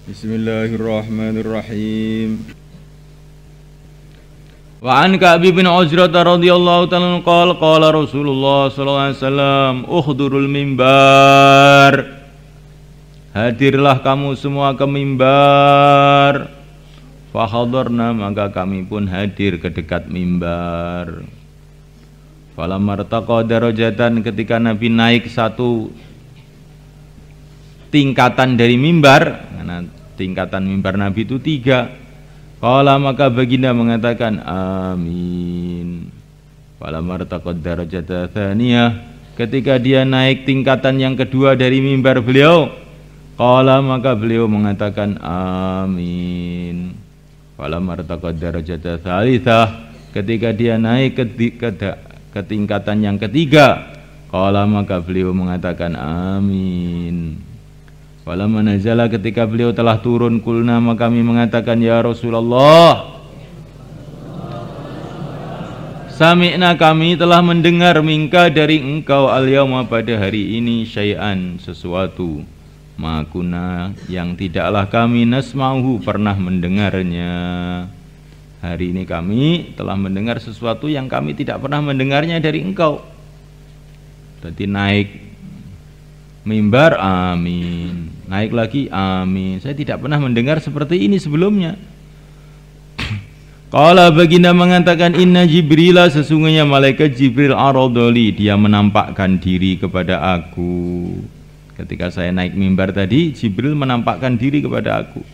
Bismillahirrahmanirrahim. Wa an Ka'b bin Ujrah radhiyallahu ta'ala qala Rasulullah sallallahu alaihi wasallam uhdurul mimbar. Hadirlah kamu semua ke mimbar. Fa hadarna, maka kami pun hadir ke dekat mimbar. Falamma martaqa darajatan, ketika Nabi naik satu tingkatan dari mimbar, karena tingkatan mimbar Nabi itu 3. Qala, maka baginda mengatakan amin. Falamma martaqa darajatan tsaniyah, ketika dia naik tingkatan yang kedua dari mimbar beliau, qala, maka beliau mengatakan amin. Falamma martaqa darajatan tsalitsah, ketika dia naik ke tingkatan yang ketiga, qala, maka beliau mengatakan amin. Falamma nazala, ketika beliau telah turun, kulna, maka kami mengatakan ya Rasulullah, sami'na, kami telah mendengar minka, dari engkau, al-yauma, pada hari ini, syai'an, sesuatu, makuna, yang tidaklah kami nasma'uhu, pernah mendengarnya. Hari ini kami telah mendengar sesuatu yang kami tidak pernah mendengarnya dari engkau. Jadi naik mimbar amin, naik lagi amin, saya tidak pernah mendengar seperti ini sebelumnya. Qala, baginda mengatakan inna Jibrila, sesungguhnya malaikat Jibril aradoli, dia menampakkan diri kepada aku. Ketika saya naik mimbar tadi, Jibril menampakkan diri kepada aku.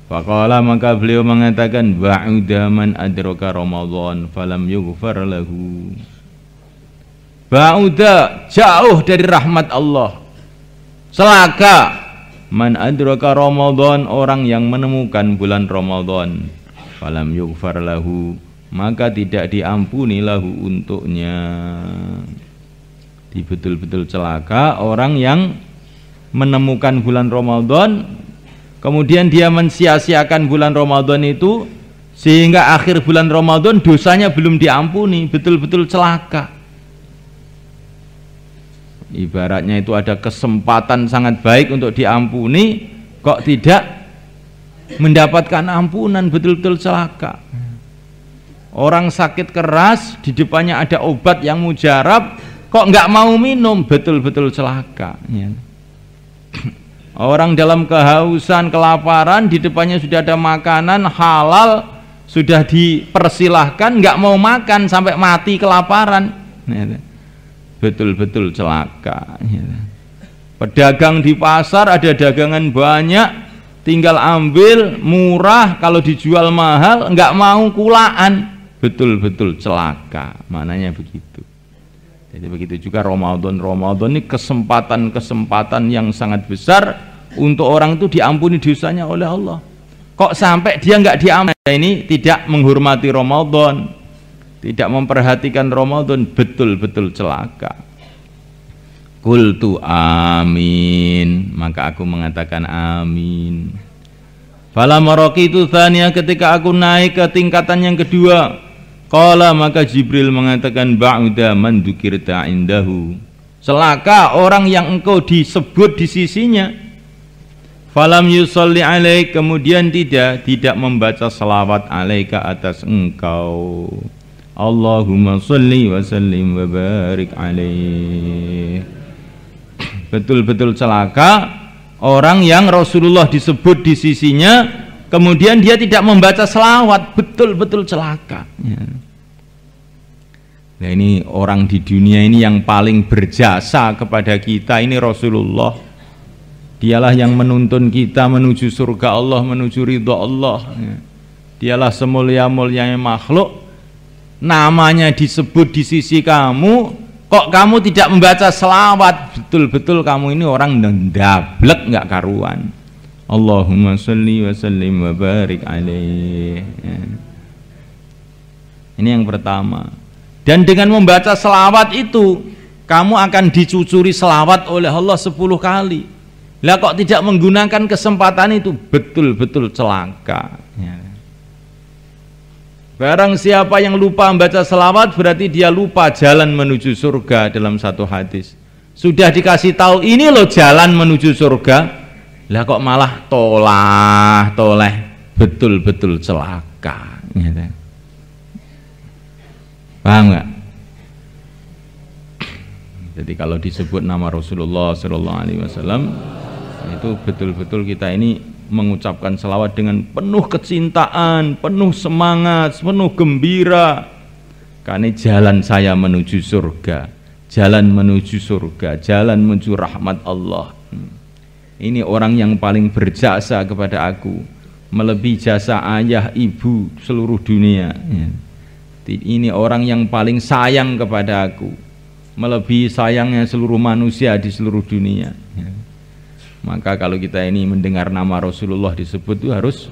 Faqala, maka beliau mengatakan ba'uda man adraka Ramadan falam yughfar lahu. Ba'uda, jauh dari rahmat Allah, celaka, man adraka Ramadan, orang yang menemukan bulan Ramadan, falam yughfar lahu, maka tidak diampuni lahu untuknya. Betul-betul celaka orang yang menemukan bulan Ramadan, kemudian dia mensia-siakan bulan Ramadan itu, sehingga akhir bulan Ramadan dosanya belum diampuni. Betul-betul celaka. Ibaratnya itu ada kesempatan sangat baik untuk diampuni, kok tidak mendapatkan ampunan, betul-betul celaka. Orang sakit keras, di depannya ada obat yang mujarab, kok nggak mau minum, betul-betul celaka. Orang dalam kehausan, kelaparan, di depannya sudah ada makanan halal, sudah dipersilahkan, nggak mau makan sampai mati kelaparan. Betul-betul celaka. Pedagang di pasar, ada dagangan banyak, tinggal ambil murah, kalau dijual mahal nggak mau kulaan. Betul-betul celaka, maknanya begitu. Jadi begitu juga Ramadan ini kesempatan yang sangat besar untuk orang itu diampuni dosanya oleh Allah. Kok sampai dia nggak diampuni? Ini tidak menghormati Ramadan, tidak memperhatikan Ramadan, betul-betul celaka. Qultu amin, maka aku mengatakan amin. Falamma raqitu tsaniya, ketika aku naik ke tingkatan yang kedua, qala, maka Jibril mengatakan ba'uda man dzukirta indahu, celaka orang yang engkau disebut di sisinya. Falam yusolli alaik, kemudian tidak membaca salawat alaika, atas engkau. Allahumma sholli wa sallim wa barik alaih. Betul-betul celaka orang yang Rasulullah disebut di sisinya, kemudian dia tidak membaca selawat, betul-betul celaka. Nah, ini orang di dunia ini yang paling berjasa kepada kita, ini Rasulullah. Dialah yang menuntun kita menuju surga Allah, menuju ridha Allah. Dialah semulia-mulianya makhluk, namanya disebut di sisi kamu, kok kamu tidak membaca selawat, betul-betul kamu ini orang ndablek nggak karuan. Allahumma sholli wa sallim wa barik alaih. Ini yang pertama. Dan dengan membaca selawat itu, kamu akan dicucuri selawat oleh Allah 10 kali. Lah kok tidak menggunakan kesempatan itu, betul-betul celaka. Barang siapa yang lupa membaca selawat, berarti dia lupa jalan menuju surga. Dalam satu hadis sudah dikasih tahu, ini loh jalan menuju surga, Lah kok malah toleh betul-betul celaka. Gitu. Paham nggak? Jadi kalau disebut nama Rasulullah Sallallahu Alaihi Wasallam itu betul-betul kita ini mengucapkan selawat dengan penuh kecintaan, penuh semangat, penuh gembira. Karena jalan saya menuju surga, jalan menuju surga, jalan menuju rahmat Allah. Ini orang yang paling berjasa kepada aku, melebihi jasa ayah, ibu, seluruh dunia. Ini orang yang paling sayang kepada aku, melebihi sayangnya seluruh manusia di seluruh dunia. Maka kalau kita ini mendengar nama Rasulullah disebut itu harus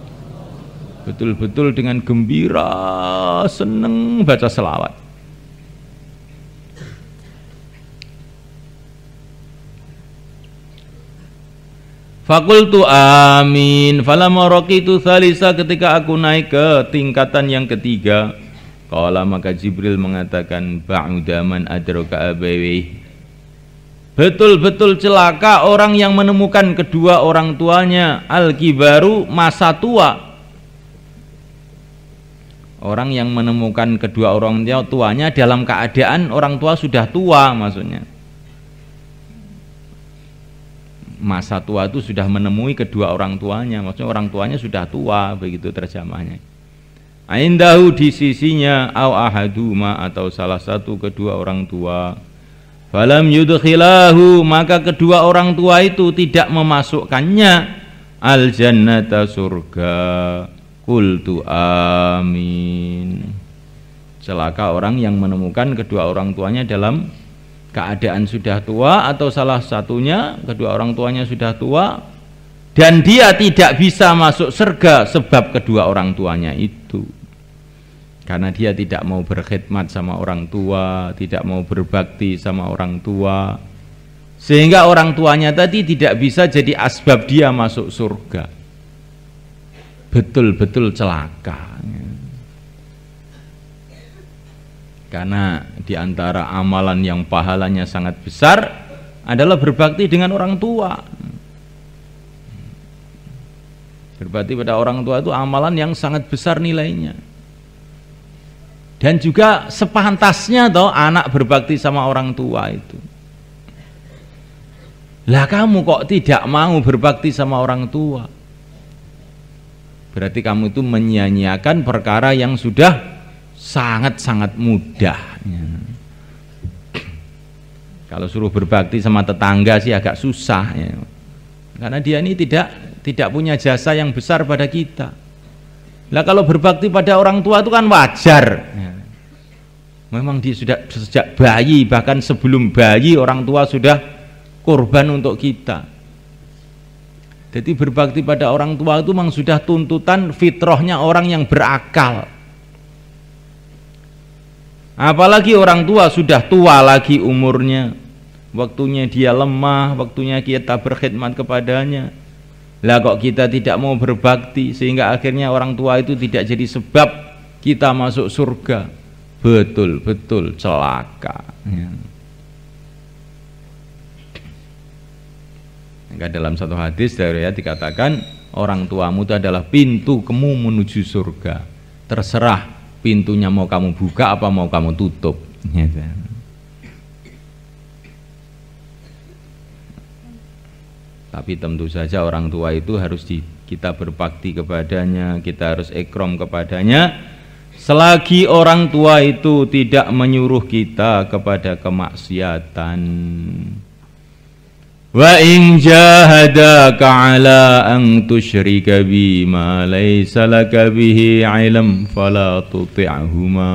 betul-betul dengan gembira, seneng baca selawat. Fakultu amin. Falamma raqitu tsalisa, ketika aku naik ke tingkatan yang ketiga, qala maka Jibril mengatakan ba'uda man adraka abawayhi. Betul-betul celaka orang yang menemukan kedua orang tuanya. Al-kibaru, masa tua. Orang yang menemukan kedua orang tuanya dalam keadaan orang tua sudah tua, maksudnya. Masa tua itu sudah menemui kedua orang tuanya, maksudnya orang tuanya sudah tua, begitu terjemahnya. Aindahu, di sisinya, au ahaduma, atau salah satu kedua orang tua. Falam yudkhilahu, maka kedua orang tua itu tidak memasukkannya al jannata, surga. Qultu amin. Celaka orang yang menemukan kedua orang tuanya dalam keadaan sudah tua, atau salah satunya kedua orang tuanya sudah tua dan dia tidak bisa masuk surga sebab kedua orang tuanya itu. Karena dia tidak mau berkhidmat sama orang tua, tidak mau berbakti sama orang tua, sehingga orang tuanya tadi tidak bisa jadi asbab dia masuk surga. Betul-betul celaka. Karena diantara amalan yang pahalanya sangat besar adalah berbakti dengan orang tua. Berbakti pada orang tua itu amalan yang sangat besar nilainya. Dan juga sepantasnya toh anak berbakti sama orang tua itu. Lah kamu kok tidak mau berbakti sama orang tua? Berarti kamu itu menyia-nyiakan perkara yang sudah sangat-sangat mudah. Kalau suruh berbakti sama tetangga sih agak susah ya. Karena dia ini tidak punya jasa yang besar pada kita. Lah kalau berbakti pada orang tua itu kan wajar. Memang dia sudah sejak bayi, bahkan sebelum bayi orang tua sudah korban untuk kita. Jadi berbakti pada orang tua itu memang sudah tuntutan fitrahnya orang yang berakal. Apalagi orang tua sudah tua lagi umurnya, waktunya dia lemah, waktunya kita berkhidmat kepadanya. Lah kok kita tidak mau berbakti, sehingga akhirnya orang tua itu tidak jadi sebab kita masuk surga. Betul-betul celaka. Maka dalam satu hadis dari dikatakan orang tuamu itu adalah pintu kamu menuju surga. Terserah pintunya mau kamu buka apa mau kamu tutup. Tapi tentu saja orang tua itu harus kita berbakti kepadanya, kita harus ikram kepadanya, selagi orang tua itu tidak menyuruh kita kepada kemaksiatan. Wa in jahadaka ala an tusyrika bima laysa laka bihi ilm fala tuti'huma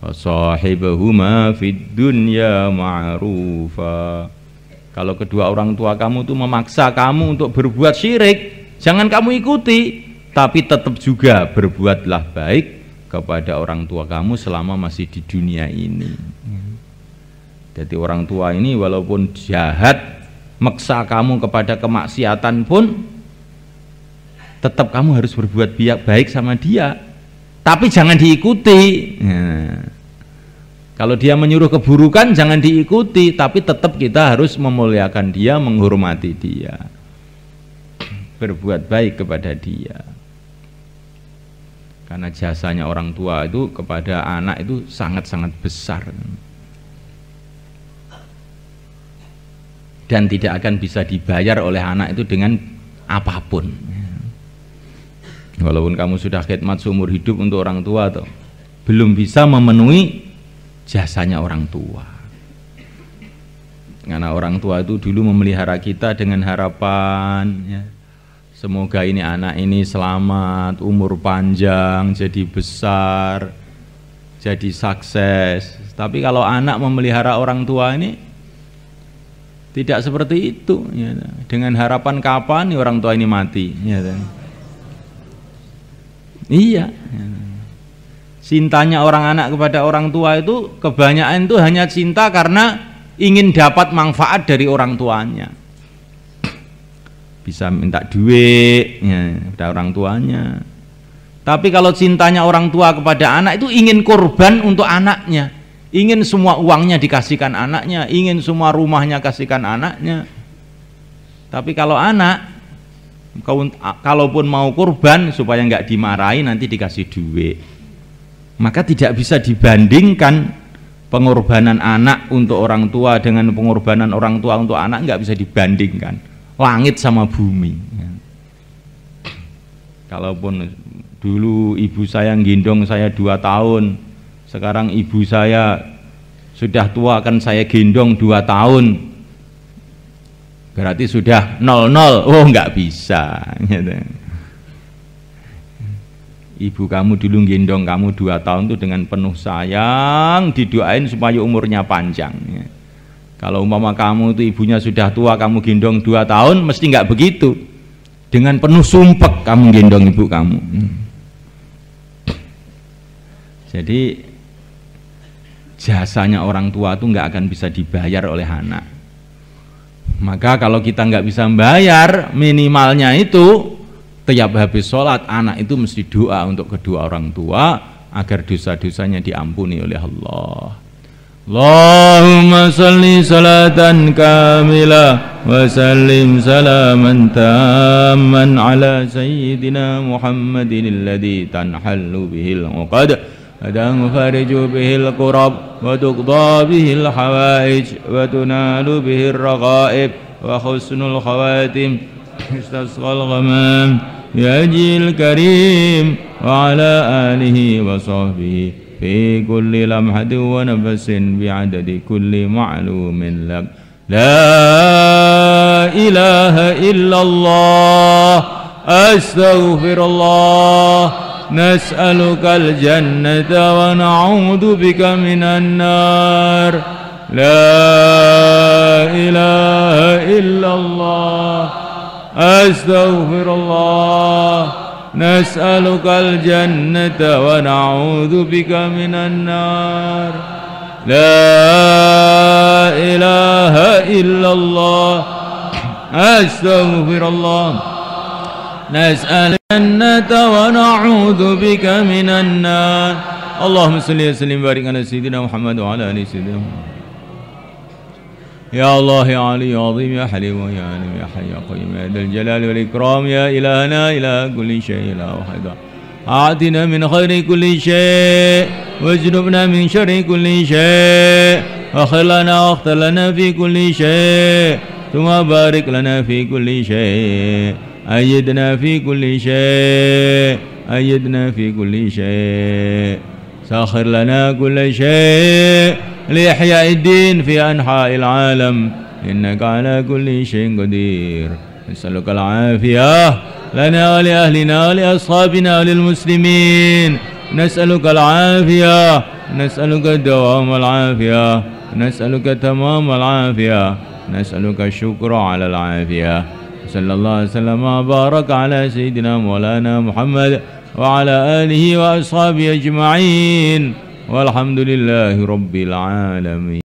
wa sahibhuma fid dunya ma'rufa. Kalau kedua orang tua kamu itu memaksa kamu untuk berbuat syirik, jangan kamu ikuti, tapi tetap juga berbuatlah baik kepada orang tua kamu selama masih di dunia ini. Jadi orang tua ini walaupun jahat, maksa kamu kepada kemaksiatan pun, tetap kamu harus berbuat baik sama dia, tapi jangan diikuti. Kalau dia menyuruh keburukan jangan diikuti, tapi tetap kita harus memuliakan dia, menghormati dia. berbuat baik kepada dia. Karena jasanya orang tua itu kepada anak itu sangat-sangat besar. Dan tidak akan bisa dibayar oleh anak itu dengan apapun. Walaupun kamu sudah khidmat seumur hidup untuk orang tua toh, belum bisa memenuhi jasanya orang tua. Karena orang tua itu dulu memelihara kita dengan harapan ya, semoga ini anak ini selamat, umur panjang, jadi besar, jadi sukses. Tapi kalau anak memelihara orang tua ini tidak seperti itu ya. Dengan harapan kapan nih orang tua ini mati ya. Iya ya. Cintanya orang anak kepada orang tua itu kebanyakan itu hanya cinta karena ingin dapat manfaat dari orang tuanya. Bisa minta duit ya, kepada orang tuanya. Tapi kalau cintanya orang tua kepada anak itu ingin korban untuk anaknya, ingin semua uangnya dikasihkan anaknya, ingin semua rumahnya kasihkan anaknya. Tapi kalau anak, kalaupun mau korban supaya nggak dimarahi nanti dikasih duit, maka tidak bisa dibandingkan pengorbanan anak untuk orang tua dengan pengorbanan orang tua untuk anak, nggak bisa dibandingkan, langit sama bumi. Kalaupun dulu ibu saya gendong saya 2 tahun, sekarang ibu saya sudah tua kan saya gendong 2 tahun, berarti sudah 0-0. Oh nggak bisa gitu. Ibu kamu dulu gendong kamu 2 tahun itu dengan penuh sayang, didoain supaya umurnya panjang ya. Kalau umpama kamu itu ibunya sudah tua, kamu gendong 2 tahun, mesti nggak begitu, dengan penuh sumpek kamu gendong ibu kamu. Jadi jasanya orang tua itu nggak akan bisa dibayar oleh anak. Maka kalau kita nggak bisa membayar, minimalnya itu tiap habis sholat anak itu mesti doa untuk kedua orang tua agar dosa-dosanya diampuni oleh Allah. Allahumma salli salatan kamilah wa sallim salaman tamman ala sayyidina Muhammadin alladhi tanhallu bihil uqad wa tanfariju bihil qurab wa tuqda bihil hawaij wa tunalu bihil raghaib wa husnul khawatim istasqal ghamam ya jil karim wa ala alihi wa sahbihi fi kulli lamhatin wa nafasin bi'adadi kulli ma'lumin lak la ilaha illallah astaghfirullah nas'alukal jannata wa na'udhu bika minan nar la ilaha illallah astaghfirullah nas'alukal jannata wa na'udzu bika minan nar la ilaha illallah astaghfirullah nas'alukal jannata wa na'udzu bika minan nar. Allahumma salli wa sallim barik ala sayyidina Muhammad wa ala ali sayyidina Muhammad. يا الله يا علي يا عظيم يا حليم يا عليم يا حي يا قيوم يا ذا الجلال والإكرام يا إلهنا إله كل شيء لا واحد أعطنا من خير كل شيء واجنبنا من شر كل شيء وخير لنا واختر لنا في كل شيء ثم بارك لنا في كل شيء أيدنا في كل شيء أيدنا في كل شيء ساخر لنا كل شيء لإحياء الدين في أنحاء العالم إنك على كل شيء قدير. نسألك العافية لنا ولأهلنا ولأصحابنا وللمسلمين. نسألك العافية، نسألك دوام العافية، نسألك تمام العافية، نسألك الشكر على العافية. صلى الله عليه وسلم وبارك على سيدنا مولانا محمد وعلى آله وأصحابه أجمعين والحمد لله رب العالمين.